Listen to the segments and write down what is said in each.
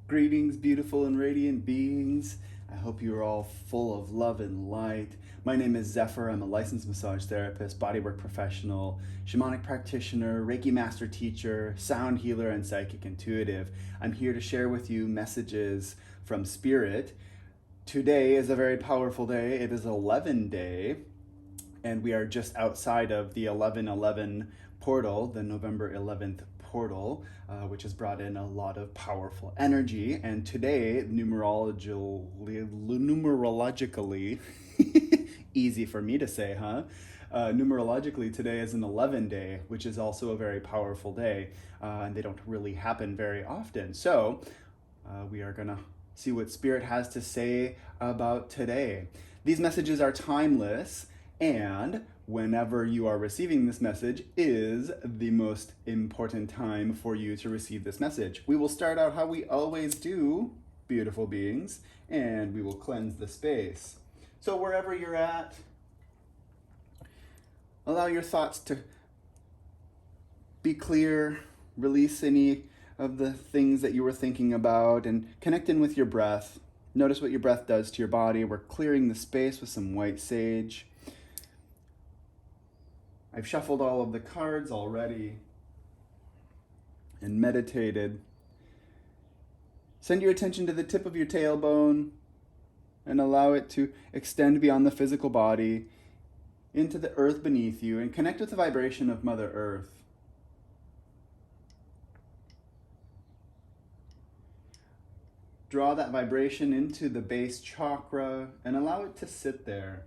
Greetings, beautiful and radiant beings. I hope you are all full of love and light. My name is Zephyr. I'm a licensed massage therapist, bodywork professional, shamanic practitioner, Reiki master teacher, sound healer, and psychic intuitive. I'm here to share with you messages from Spirit. Today is a very powerful day. It is 11 day, and we are just outside of the 1111 portal, the November 11th portal, which has brought in a lot of powerful energy. And today, numerologically, easy for me to say, huh? Numerologically, today is an 11 day, which is also a very powerful day, and they don't really happen very often. So, we are going to see what Spirit has to say about today. These messages are timeless, and whenever you are receiving this message is the most important time for you to receive this message. We will start out how we always do, beautiful beings, and we will cleanse the space. So wherever you're at, allow your thoughts to be clear, release any of the things that you were thinking about, and connect in with your breath. Notice what your breath does to your body. We're clearing the space with some white sage. I've shuffled all of the cards already and meditated. Send your attention to the tip of your tailbone and allow it to extend beyond the physical body into the earth beneath you and connect with the vibration of Mother Earth. Draw that vibration into the base chakra and allow it to sit there,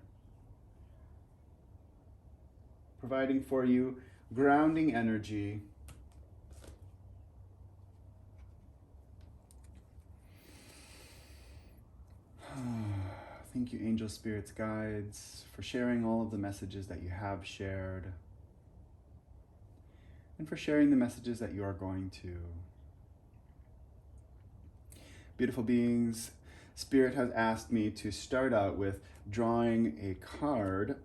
providing for you grounding energy. Thank you, angel spirits, guides, for sharing all of the messages that you have shared, and for sharing the messages that you are going to. Beautiful beings, Spirit has asked me to start out with drawing a card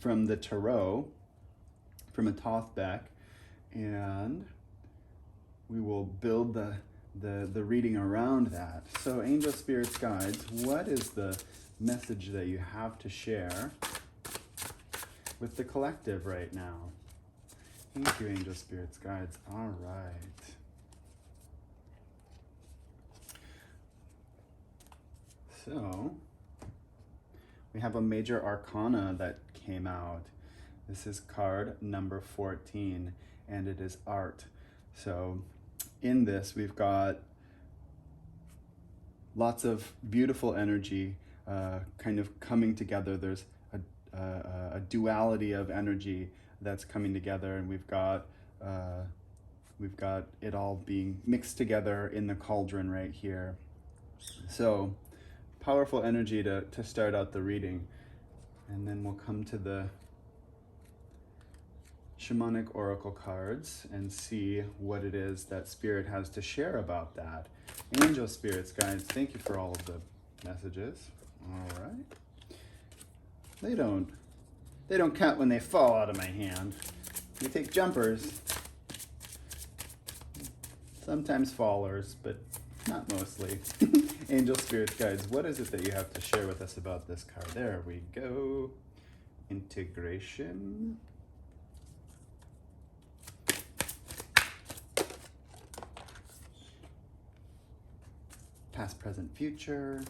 from the tarot, from a Thoth deck, and we will build the reading around that. So angel spirits, guides, what is the message that you have to share with the collective right now? Thank you, angel spirits, guides. All right. So we have a major arcana that came out. This is card number 14, and it is art. So in this, we've got lots of beautiful energy kind of coming together. There's a duality of energy that's coming together, and we've got it all being mixed together in the cauldron right here. So powerful energy to start out the reading, and then we'll come to the shamanic oracle cards and see what it is that Spirit has to share about that. Angel spirits, guides, thank you for all of the messages. All right. They don't count when they fall out of my hand. They take jumpers. Sometimes fallers, but not mostly. Angel spirits, guides, what is it that you have to share with us about this card? There we go. Integration. Past, present, future.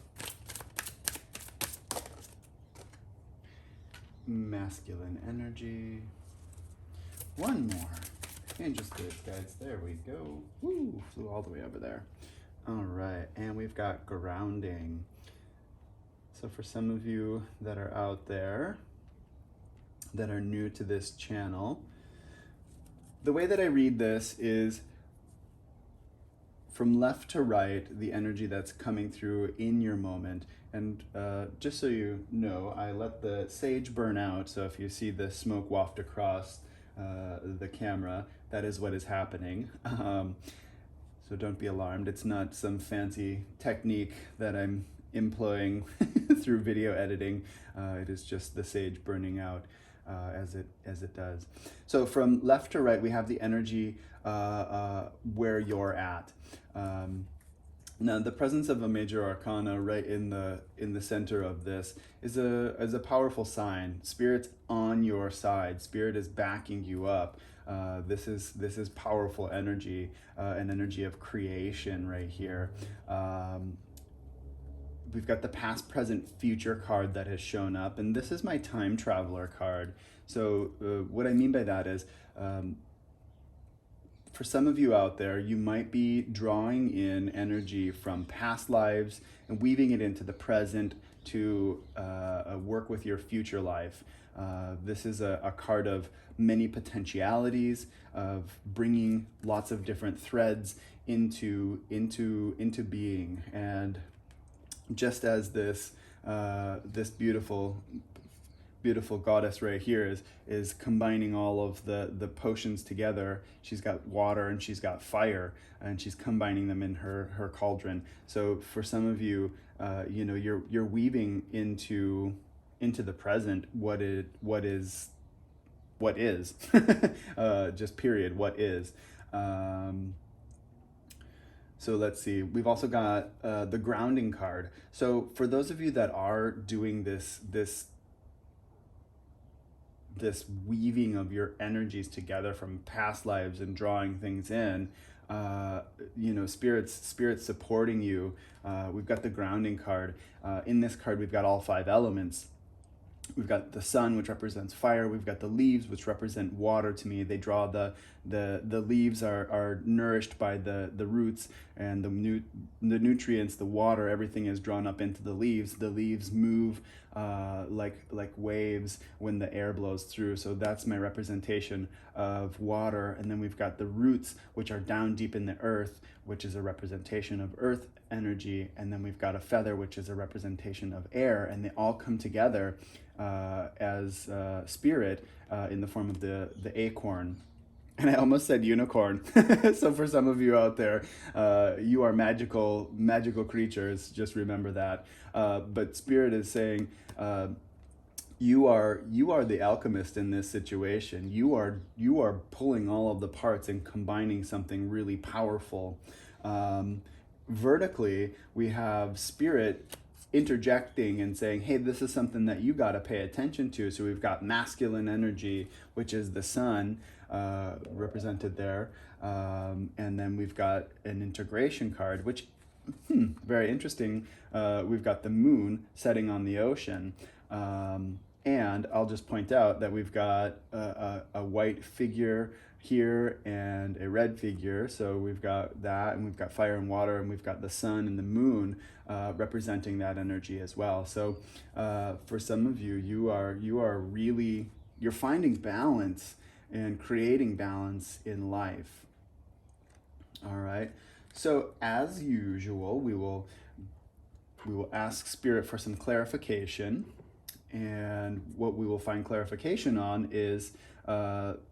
Masculine energy. One more. Angel spirits, guides, there we go. Woo, flew all the way over there. All right, and we've got grounding. So for some of you that are out there that are new to this channel, the way that I read this is from left to right, the energy that's coming through in your moment. And just so you know, I let the sage burn out, so if you see the smoke waft across the camera, that is what is happening. So don't be alarmed. It's not some fancy technique that I'm employing through video editing. It is just the sage burning out as it does. So from left to right, we have the energy where you're at. Now, the presence of a major arcana right in the center of this is a powerful sign. Spirit's on your side. Spirit is backing you up. This is powerful energy, an energy of creation right here. We've got the past, present, future card that has shown up, and this is my time traveler card. So what I mean by that is, for some of you out there, you might be drawing in energy from past lives and weaving it into the present to work with your future life. This is a card of many potentialities, of bringing lots of different threads into being. And just as this beautiful goddess right here is combining all of the potions together. She's got water and she's got fire, and she's combining them in her cauldron. So for some of you, you're weaving into the present what is just period, what is. So let's see. We've also got the grounding card. So for those of you that are doing this weaving of your energies together from past lives and drawing things in, spirits supporting you. We've got the grounding card. In this card, we've got all 5 elements. We've got the sun, which represents fire. We've got the leaves, which represent water to me. They draw the leaves are nourished by the roots and the nutrients, the water, everything is drawn up into the leaves. The leaves move like waves when the air blows through. So that's my representation of water. And then we've got the roots, which are down deep in the earth, which is a representation of earth energy. And then we've got a feather, which is a representation of air. And they all come together as spirit in the form of the acorn. And I almost said unicorn. So for some of you out there, you are magical creatures. Just remember that. But Spirit is saying, you are the alchemist in this situation. You are pulling all of the parts and combining something really powerful. Vertically, we have Spirit interjecting and saying, hey, this is something that you got to pay attention to. So we've got masculine energy, which is the sun, represented there. And then we've got an integration card, which, very interesting. We've got the moon setting on the ocean. And I'll just point out that we've got a white figure here and a red figure. So we've got that, and we've got fire and water, and we've got the sun and the moon representing that energy as well. So for some of you, you're finding balance and creating balance in life. All right. So as usual, we will ask Spirit for some clarification. And what we will find clarification on is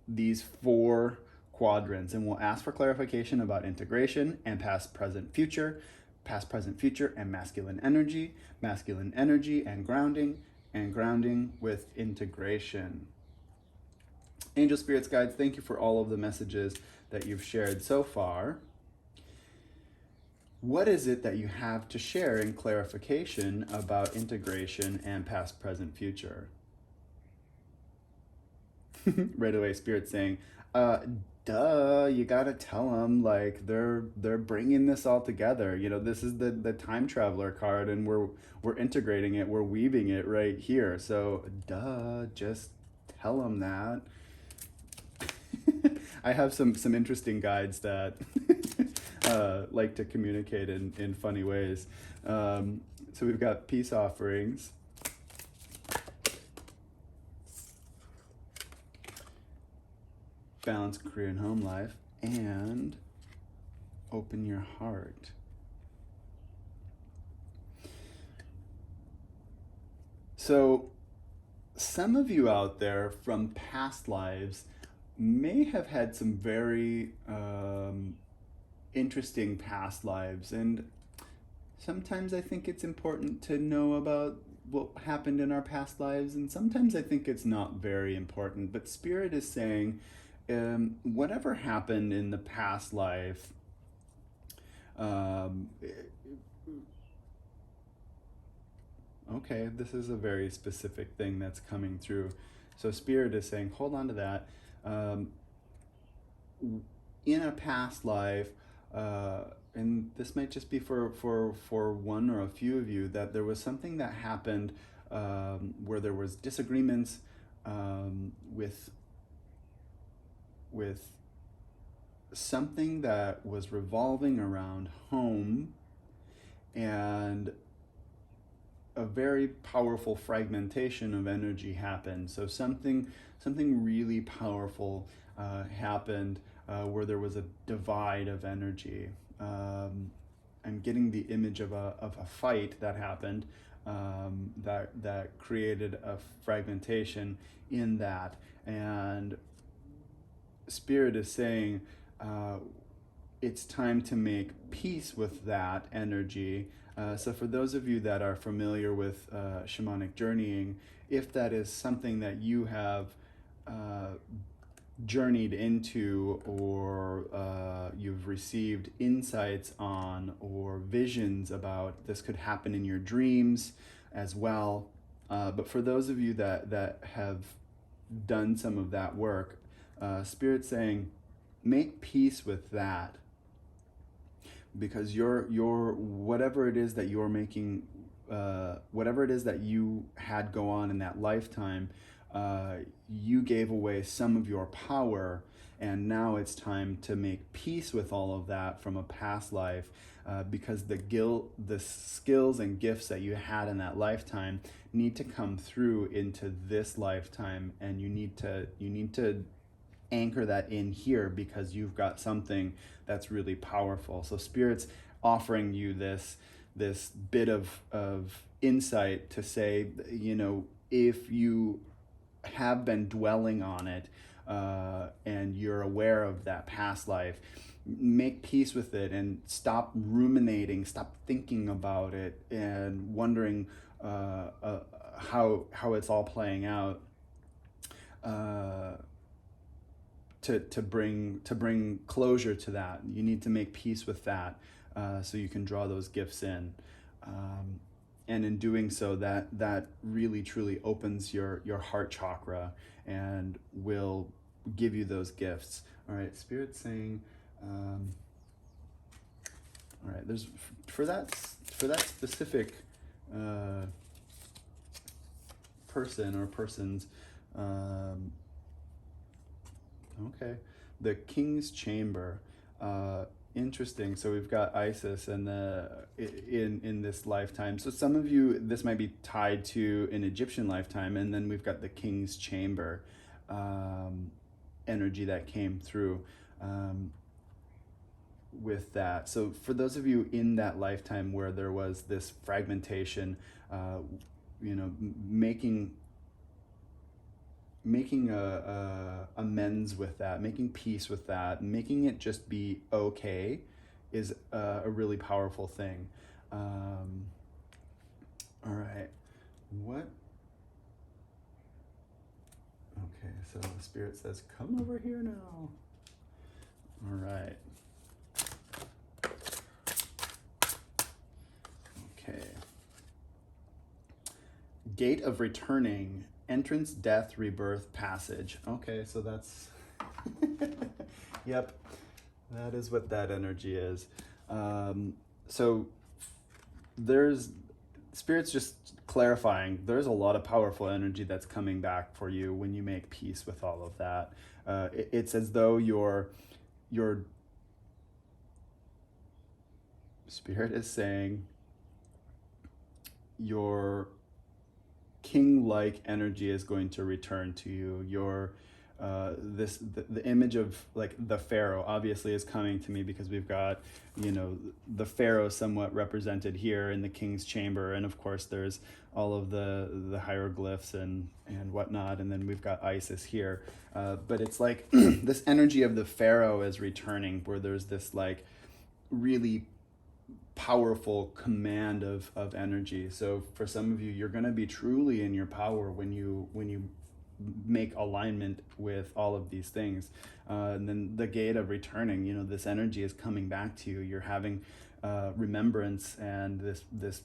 these 4 quadrants. And we'll ask for clarification about integration and past, present, future, and masculine energy and grounding with integration. Angel, spirits, guides, thank you for all of the messages that you've shared so far. What is it that you have to share in clarification about integration and past, present, future? Right away, Spirit saying, duh, you gotta tell them, like, they're bringing this all together. This is the time traveler card, and we're integrating it, we're weaving it right here. So, duh, just tell them that. I have some interesting guides that like to communicate in funny ways. So we've got peace offerings. Balance career and home life, and open your heart. So some of you out there from past lives may have had some very interesting past lives, and sometimes I think it's important to know about what happened in our past lives, and sometimes I think it's not very important. But Spirit is saying, whatever happened in the past life, Um, okay, this is a very specific thing that's coming through. So Spirit is saying, hold on to that. Um, in a past life, and this might just be for one or a few of you, that there was something that happened where there was disagreements with something that was revolving around home, and a very powerful fragmentation of energy happened. So something really powerful happened where there was a divide of energy. I'm getting the image of a fight that happened that created a fragmentation in that. And Spirit is saying it's time to make peace with that energy. So for those of you that are familiar with shamanic journeying, if that is something that you have journeyed into, or you've received insights on or visions about, this could happen in your dreams as well. But for those of you that have done some of that work, Spirit's saying, make peace with that, because your whatever it is that you're making, whatever it is that you had go on in that lifetime, you gave away some of your power, and now it's time to make peace with all of that from a past life, because the skills and gifts that you had in that lifetime need to come through into this lifetime, and you need to anchor that in here, because you've got something that's really powerful. So Spirit's offering you this bit of insight to say, if you have been dwelling on it, and you're aware of that past life, make peace with it and stop ruminating, stop thinking about it and wondering how it's all playing out. To bring closure to that, you need to make peace with that, so you can draw those gifts in, and in doing so, that really truly opens your heart chakra and will give you those gifts. All right, Spirit's saying, all right, there's for that specific person or persons. Okay, the King's Chamber. Interesting. So we've got Isis and in this lifetime. So some of you, this might be tied to an Egyptian lifetime, and then we've got the King's Chamber energy that came through with that. So for those of you in that lifetime where there was this fragmentation, making amends with that, making peace with that, making it just be okay, is a really powerful thing. All right, what? Okay, so the Spirit says, come over here now. All right. Okay. Gate of Returning. Entrance, death, rebirth, passage. Okay, so that's yep, that is what that energy is. So there's Spirit's just clarifying, there's a lot of powerful energy that's coming back for you when you make peace with all of that. It's as though your Spirit is saying your king-like energy is going to return to you. Your the image of like the pharaoh obviously is coming to me, because we've got the pharaoh somewhat represented here in the king's chamber, and of course there's all of the hieroglyphs and whatnot, and then we've got Isis here, but it's like this energy of the pharaoh is returning, where there's this like really powerful command of energy. So for some of you, you're going to be truly in your power when you make alignment with all of these things. And then the gate of returning, this energy is coming back to you. You're having remembrance, and this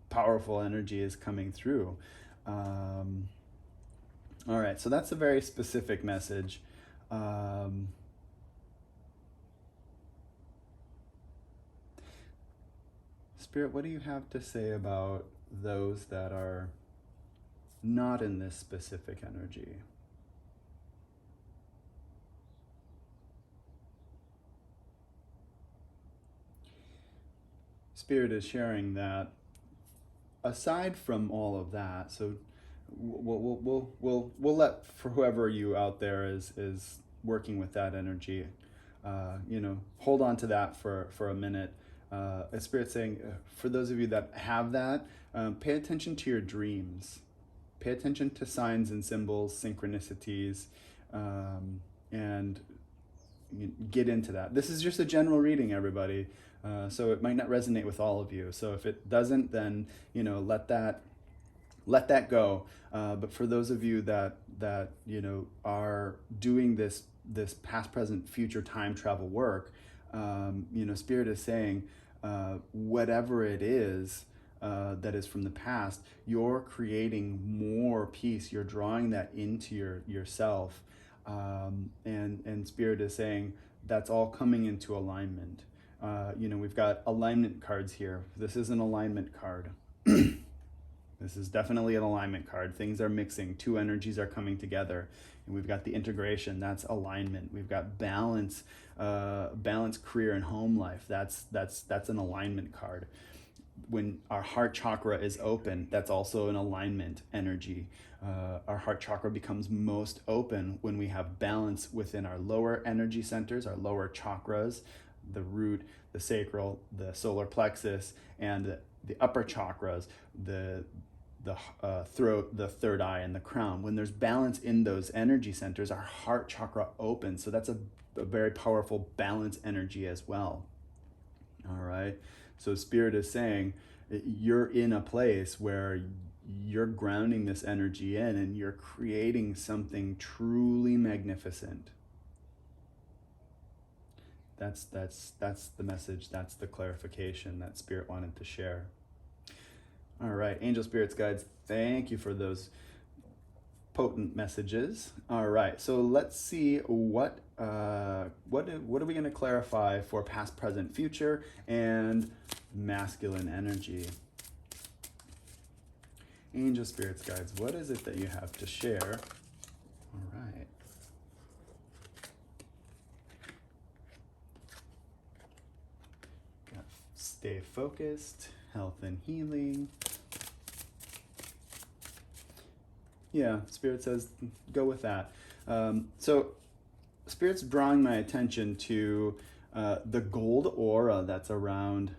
powerful energy is coming through. All right, so that's a very specific message. Spirit, what do you have to say about those that are not in this specific energy? Spirit is sharing that aside from all of that, so we'll let, for whoever you out there is working with that energy, hold on to that for a minute. A Spirit saying, for those of you that have that, pay attention to your dreams. Pay attention to signs and symbols, synchronicities, and get into that. This is just a general reading, everybody. So it might not resonate with all of you. So if it doesn't, then let that go. But for those of you that are doing this past, present, future time travel work, Spirit is saying, whatever it is that is from the past, you're creating more peace. You're drawing that into yourself, and Spirit is saying that's all coming into alignment. We've got alignment cards here. This is an alignment card. This is definitely an alignment card. Things are mixing. Two energies are coming together. And we've got the integration. That's alignment. We've got balance, career and home life. That's an alignment card. When our heart chakra is open, that's also an alignment energy. Our heart chakra becomes most open when we have balance within our lower energy centers, our lower chakras, the root, the sacral, the solar plexus, and the upper chakras, the throat, the third eye, and the crown. When there's balance in those energy centers, our heart chakra opens. So that's a very powerful balance energy as well. All right. So Spirit is saying you're in a place where you're grounding this energy in, and you're creating something truly magnificent. That's the message. That's the clarification that Spirit wanted to share. All right, angel, spirits, guides, thank you for those potent messages. All right, so let's see what are we going to clarify for past, present, future, and masculine energy. Angel, spirits, guides, what is it that you have to share? All right. Got stay focused, health and healing. Yeah, Spirit says go with that. So Spirit's drawing my attention to the gold aura that's around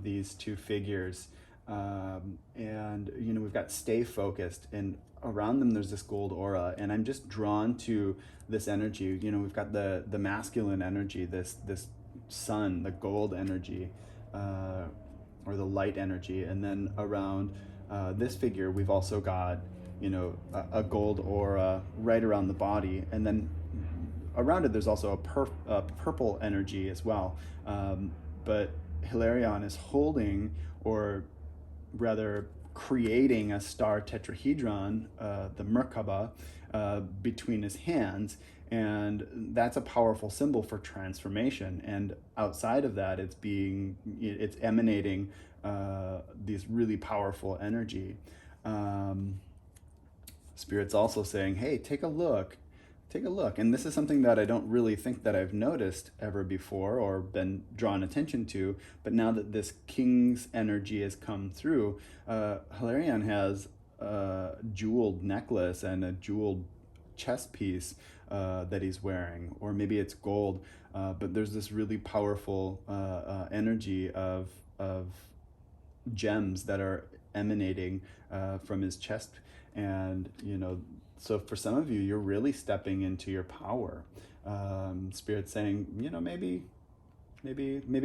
these two figures. And we've got stay focused, and around them there's this gold aura, and I'm just drawn to this energy. We've got the masculine energy, this sun, the gold energy, or the light energy, and then around this figure we've also got a gold aura right around the body, and then around it there's also a purple energy as well. But Hilarion is holding, or rather creating, a star tetrahedron, the Merkaba, between his hands, and that's a powerful symbol for transformation. And outside of that, it's emanating these really powerful energy. Spirit's also saying, hey, take a look. And this is something that I don't really think that I've noticed ever before or been drawn attention to, but now that this king's energy has come through, Hilarion has a jeweled necklace and a jeweled chest piece that he's wearing, or maybe it's gold, but there's this really powerful energy of gems that are emanating from his chest. And so for some of you, you're really stepping into your power. Spirit's saying, maybe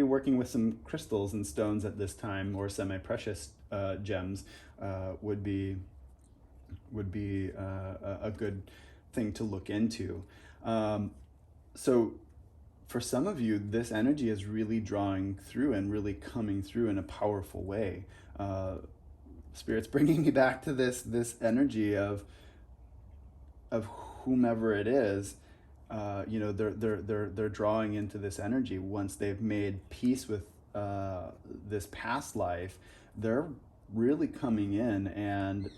working with some crystals and stones at this time, or semi-precious gems, would be would be a good thing to look into. So for some of you, this energy is really drawing through and really coming through in a powerful way. Spirit's bringing me back to this energy of whomever it is. They're drawing into this energy once they've made peace with this past life. They're really coming in, and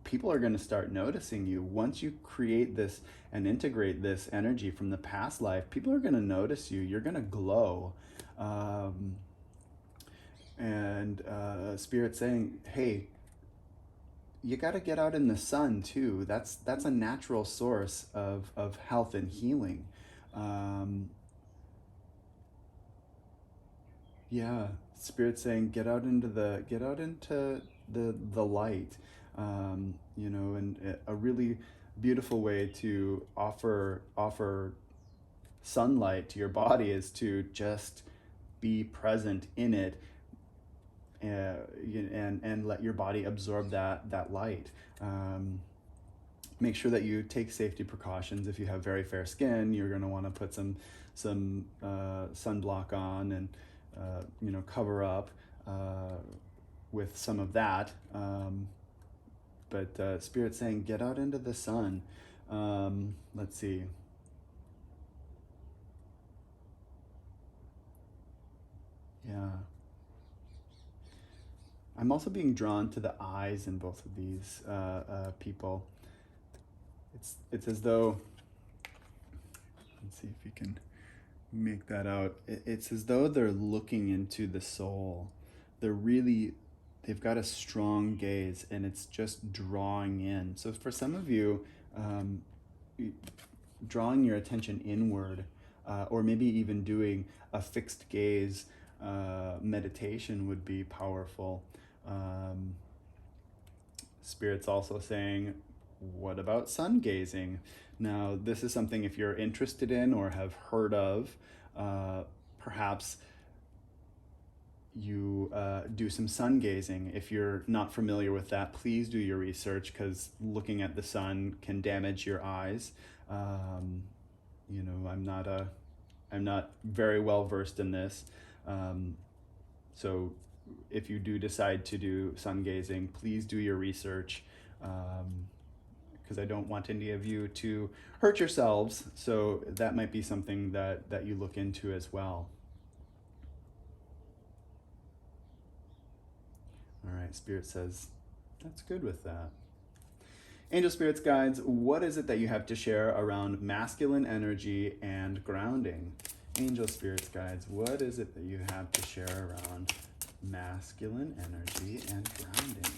people are going to start noticing you. Once you create this and integrate this energy from the past life, people are going to notice you. You're going to glow. Spirit saying, hey, you got to get out in the sun too. That's a natural source of health and healing. Yeah, Spirit saying, get out into the light. And a really beautiful way to offer sunlight to your body is to just be present in it, and let your body absorb that light. Make sure that you take safety precautions. If you have very fair skin, you're going to want to put some sunblock on, and cover up with some of that. But Spirit's saying, get out into the sun. Let's see. Yeah. I'm also being drawn to the eyes in both of these people. It's as though, let's see if you can make that out. It's as though they're looking into the soul. They've got a strong gaze, and it's just drawing in. So for some of you, drawing your attention inward, or maybe even doing a fixed gaze meditation would be powerful. Spirit's also saying, what about sun gazing? Now, this is something, if you're interested in or have heard of, perhaps you do some sun gazing. If you're not familiar with that, please do your research, because looking at the sun can damage your eyes. I'm not very well versed in this. So if you do decide to do sun gazing, please do your research, because I don't want any of you to hurt yourselves. So that might be something that you look into as well. All right, Spirit says, that's good with that. Angel Spirits, Guides, what is it that you have to share around masculine energy and grounding? Angel Spirits, Guides, what is it that you have to share around masculine energy and grounding?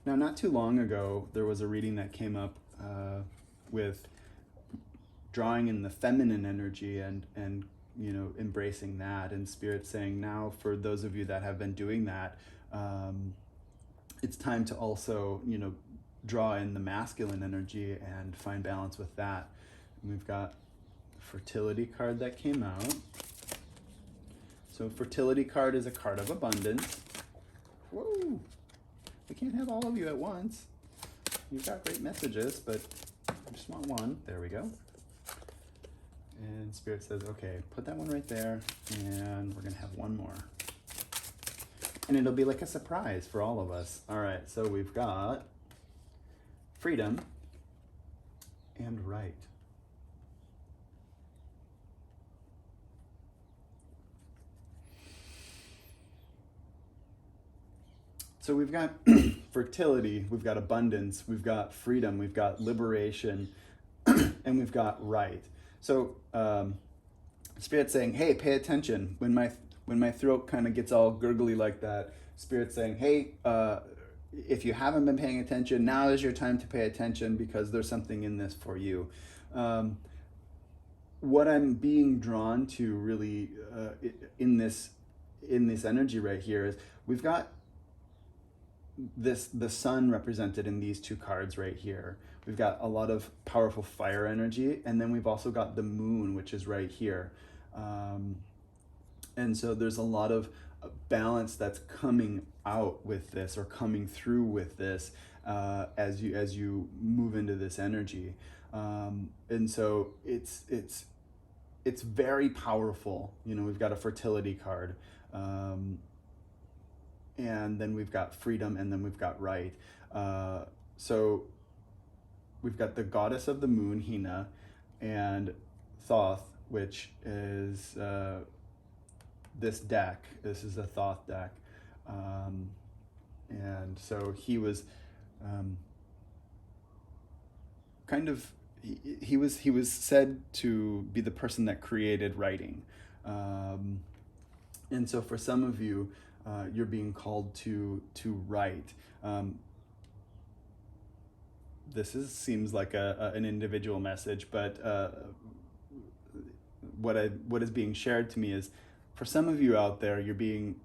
Now, not too long ago, there was a reading that came up with drawing in the feminine energy and embracing that, and Spirit saying, now for those of you that have been doing that, it's time to also draw in the masculine energy and find balance with that. And we've got Fertility card that came out. So Fertility card is a card of abundance. Whoa, we can't have all of you at once. You've got great messages, but I just want one. There we go. And Spirit says, okay, put that one right there, and we're gonna have one more. And it'll be like a surprise for all of us. All right, so we've got freedom and right. So we've got fertility, we've got abundance, we've got freedom, we've got liberation, and we've got right. So Spirit's saying, hey, pay attention. When my throat kind of gets all gurgly like that, Spirit's saying, hey, if you haven't been paying attention, now is your time to pay attention, because there's something in this for you. What I'm being drawn to really in this energy right here is we've got the sun represented in these two cards right here. We've got a lot of powerful fire energy, and then we've also got the moon, which is right here. And so there's a lot of balance that's coming out with this, or coming through with this, as you move into this energy. And so it's very powerful. You know, we've got a fertility card, and then we've got freedom, and then we've got right. So we've got the goddess of the moon, Hina, and Thoth, which is this deck. This is a Thoth deck. And so he was kind of, he was said to be the person that created writing. And so for some of you, you're being called to write. This seems like an individual message, but what is being shared to me is, for some of you out there, you're being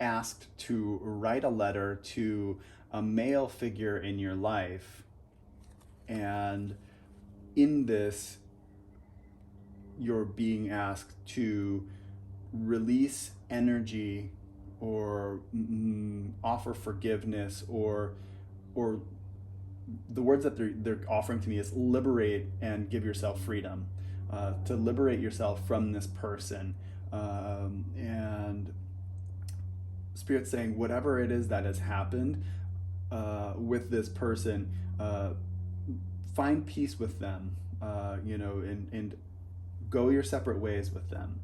asked to write a letter to a male figure in your life, and in this, you're being asked to release energy, or offer forgiveness, or the words that they're offering to me is liberate and give yourself freedom, to liberate yourself from this person. And Spirit's saying, whatever it is that has happened with this person, find peace with them, and go your separate ways with them,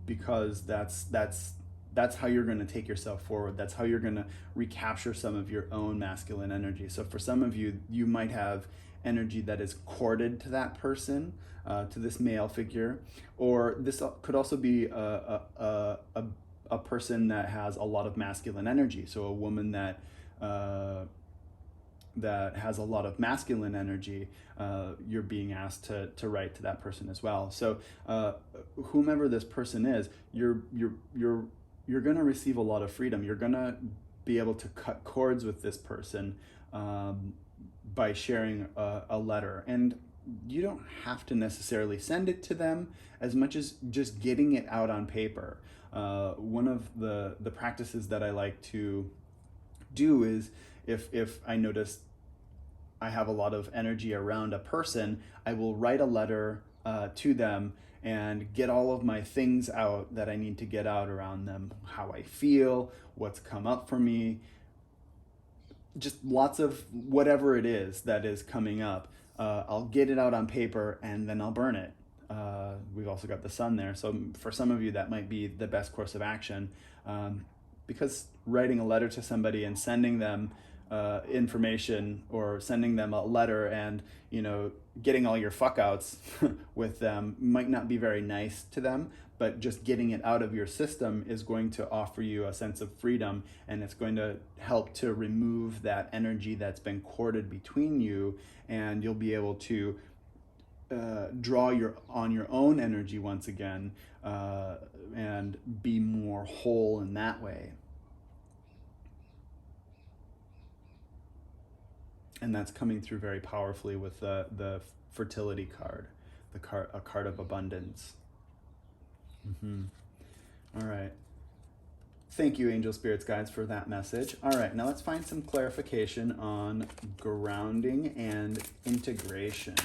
because that's how you're going to take yourself forward. That's how you're going to recapture some of your own masculine energy. So for some of you, you might have energy that is corded to that person, to this male figure, or this could also be a person that has a lot of masculine energy. So a woman that has a lot of masculine energy, you're being asked to write to that person as well. So whomever this person is, you're going to receive a lot of freedom. You're going to be able to cut cords with this person by sharing a letter. And you don't have to necessarily send it to them, as much as just getting it out on paper. One of the practices that I like to do is, if I notice I have a lot of energy around a person, I will write a letter to them and get all of my things out that I need to get out around them, how I feel, what's come up for me, just lots of whatever it is that is coming up. I'll get it out on paper, and then I'll burn it. We've also got the sun there, so for some of you that might be the best course of action, because writing a letter to somebody and sending them information, or sending them a letter and getting all your fuck outs with them might not be very nice to them, but just getting it out of your system is going to offer you a sense of freedom, and it's going to help to remove that energy that's been corded between you, and you'll be able to draw on your own energy once again, and be more whole in that way. And that's coming through very powerfully with the fertility card, a card of abundance. All right. Thank you, angel spirits, guides, for that message. All right, now let's find some clarification on grounding and integration.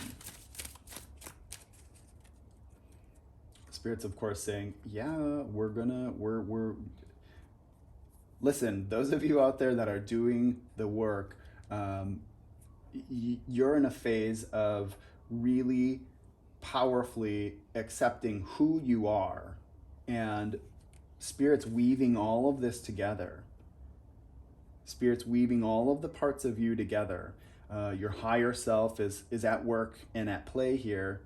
Spirits, of course, saying, yeah, we're listen, those of you out there that are doing the work, you're in a phase of really powerfully accepting who you are, and Spirit's weaving all of this together. Spirit's weaving all of the parts of you together. Your higher self is at work and at play here,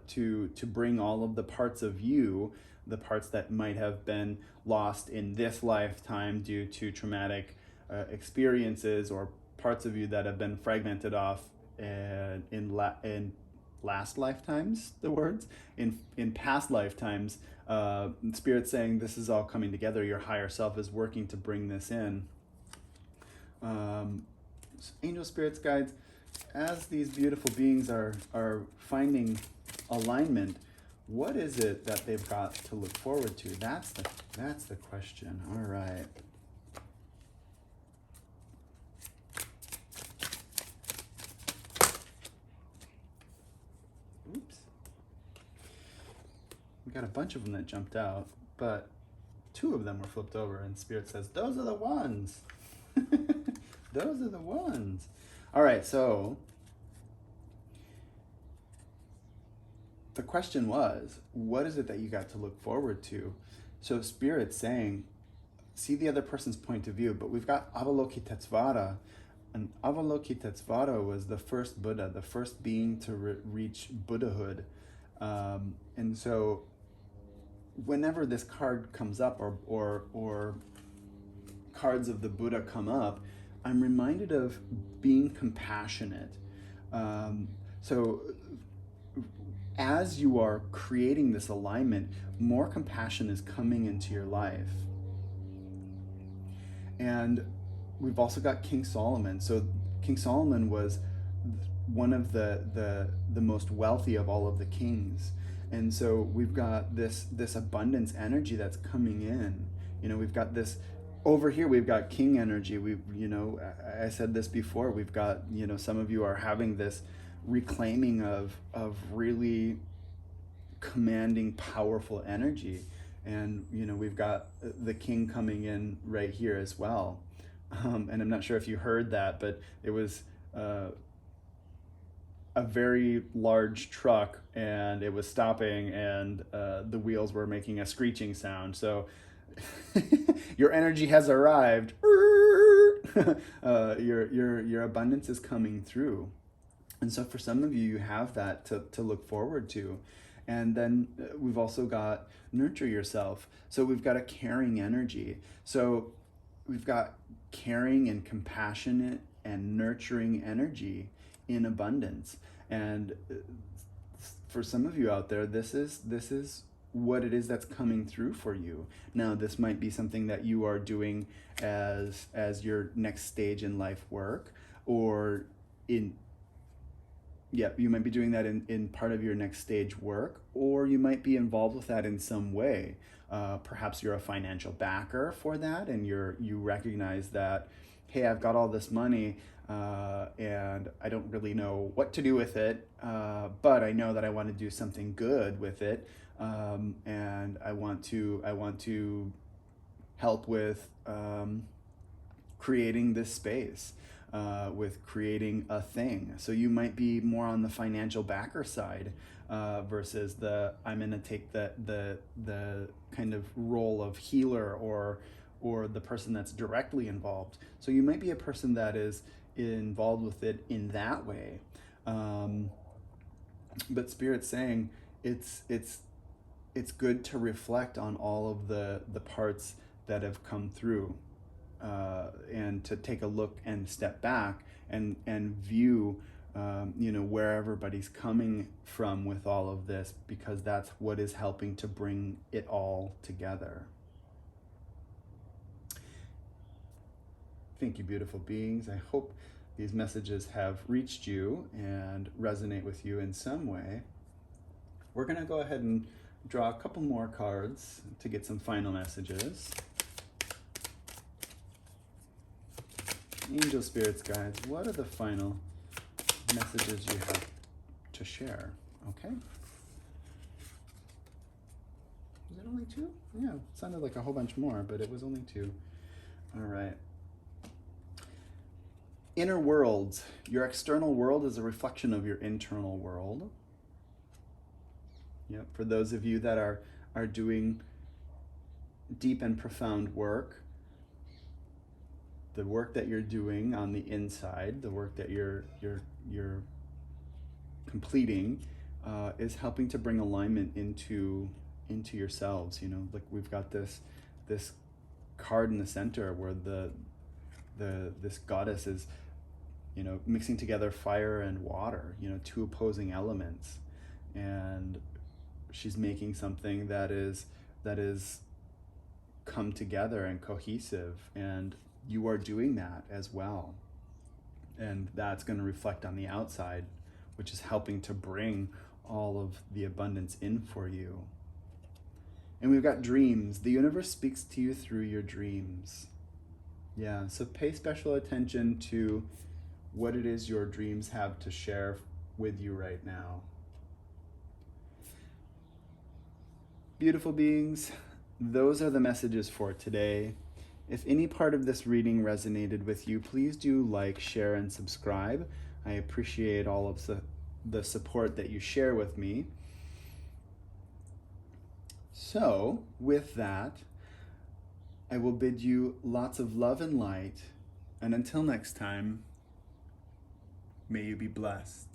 to bring all of the parts of you, the parts that might have been lost in this lifetime due to traumatic experiences, or parts of you that have been fragmented off in last lifetimes, in past lifetimes. Spirit's saying this is all coming together. Your higher self is working to bring this in. Angel spirits, guides, as these beautiful beings are finding alignment, what is it that they've got to look forward to? That's the question. All right. Oops. We got a bunch of them that jumped out, but 2 of them were flipped over, and Spirit says, those are the ones. Those are the ones. All right, so the question was, what is it that you got to look forward to? So Spirit's saying, see the other person's point of view, but we've got Avalokitesvara, and Avalokitesvara was the first Buddha, the first being to reach Buddhahood. And so whenever this card comes up, or cards of the Buddha come up, I'm reminded of being compassionate. So as you are creating this alignment, more compassion is coming into your life. And we've also got King Solomon. So King Solomon was one of the most wealthy of all of the kings. And so we've got this abundance energy that's coming in. You know, we've got this over here, we've got king energy. I said this before, we've got, some of you are having this reclaiming of really commanding, powerful energy. And, we've got the king coming in right here as well. And I'm not sure if you heard that, but it was a very large truck, and it was stopping, and the wheels were making a screeching sound. So your energy has arrived. Your abundance is coming through. And so for some of you, you have that to look forward to. And then we've also got nurture yourself. So we've got a caring energy. So we've got caring and compassionate and nurturing energy in abundance. And for some of you out there, this is what it is that's coming through for you. Now, this might be something that you are doing as your next stage in life work, or you might be doing that in part of your next stage work, or you might be involved with that in some way. Perhaps you're a financial backer for that, and you recognize that, hey, I've got all this money, and I don't really know what to do with it, but I know that I want to do something good with it, and I want to help with creating this space, with creating a thing. So you might be more on the financial backer side, versus I'm going to take the kind of role of healer or the person that's directly involved. So you might be a person that is involved with it in that way. But Spirit's saying it's good to reflect on all of the parts that have come through, and to take a look and step back and view where everybody's coming from with all of this, because that's what is helping to bring it all together. Thank you, beautiful beings. I hope these messages have reached you and resonate with you in some way. We're going to go ahead and draw a couple more cards to get some final messages. Angel, spirits, guides, what are the final messages you have to share? Okay. Was it only 2? Yeah, it sounded like a whole bunch more, but it was only 2. All right. Inner worlds. Your external world is a reflection of your internal world. Yep. For those of you that are doing deep and profound work, the work that you're doing on the inside, the work that you're completing, is helping to bring alignment into yourselves. Like we've got this card in the center where this goddess is, mixing together fire and water, 2 opposing elements, and she's making something that is come together and cohesive, and you are doing that as well. And that's going to reflect on the outside, which is helping to bring all of the abundance in for you. And we've got dreams. The universe speaks to you through your dreams. Yeah, so pay special attention to what it is your dreams have to share with you right now. Beautiful beings, those are the messages for today. If any part of this reading resonated with you, please do like, share, and subscribe. I appreciate all of the support that you share with me. So, with that, I will bid you lots of love and light, and until next time, may you be blessed.